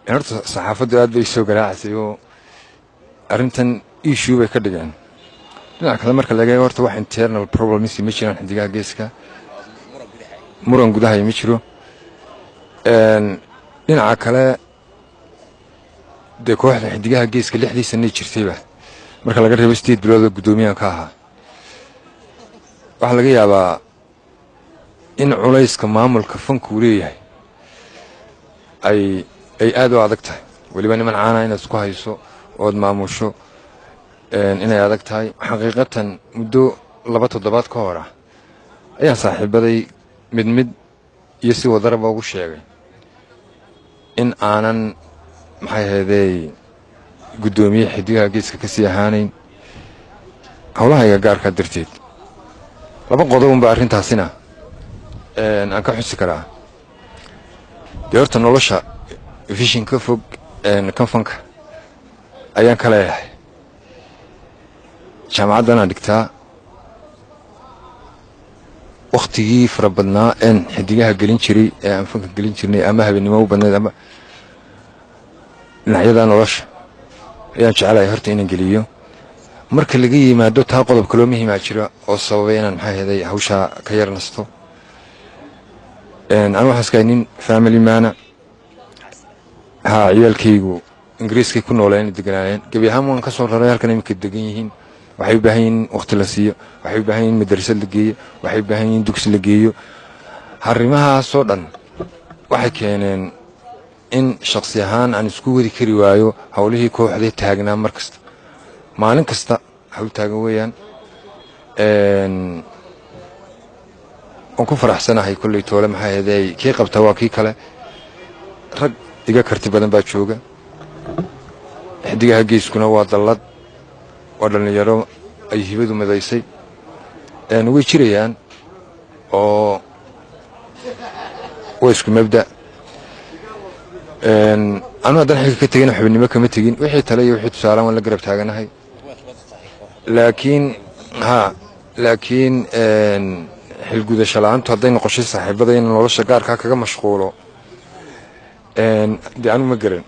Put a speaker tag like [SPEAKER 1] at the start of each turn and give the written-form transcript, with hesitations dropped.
[SPEAKER 1] horta saxaafaddu aad bay soo garaacayay oo arrintan issue bay ka dhigeen dhinaca kale marka laga eego horta wax internal problems ma jiraan xidigaha geeska muran gudaha ma jiro dhinaca kale de kooxda xidigaha geeska 6 sano jirtayba marka laga reebo state bilood gudoomiyaha ka ahaa waxa laga yaabaa in culayska maamulka fanku leeyahay ay aad u adag tahay waliba niman caana inaad isku hayso oo maamusho inay adag tahay xaqiiqatan muddo 2 toddobaad ka hor ayaa saaxiibaday mid iyo si wadarba ugu sheegay in aanan maxay heeday gudoomiye xidigaha geeska ka sii ahaanayn hawlaha gaarka darteed 2 qodob baa arrintaasina aan ka xusi karaa deerta nolosha vision ka fog kan fanka ayaan kala yahay jaamacadana dhigtaa waqtigii farabadnaa xidigaha gelin jiray aan fanka gelin jirnay ama habeenimo u badneed ama dhinacyada nolosha ayaan jecelahay horta inaan geliyo marka laga yimaado taa qodob kale oo muhiim ah jira oo sababay inaan maxay heeday hawsha ka yar nasto aan waxa iskaynin family man ciyaalkaygu ingiriiska ku nooleen deganayeen gabi ahaan waan ka soo raray halkan imika degan yihiin waxay u baahan yihiin waqti la siiyo waxay u baahan yihiin madrasad la geeyo waxay u baahan yihiin dugsi la geeyo arrimahaas oo dhan waxay keeneen in shakhsi ahaan aan isku wadi kari waayo hawlihii kooxda taagnaa markasta maalin kasta hawl taagan weeyaan oo ku faraxsanahay kulli toole maxay heeday kii qabta waa kii kale rag iga karti badan baa jooga xidigaha geeskuna waa dallad waa dhalinyaro ay hibadu madaysay way jirayaan oo way isku mabda anu haddaan xilka ka tegin xubinimo kama tegin wixii tale iyo wixii tusaalaan waan la garab taaganahay laakiin xilgudasho la'aantu hadday noqoshay saaxiibada in nolosha gaarka kaga mashquulo dee anu ma garan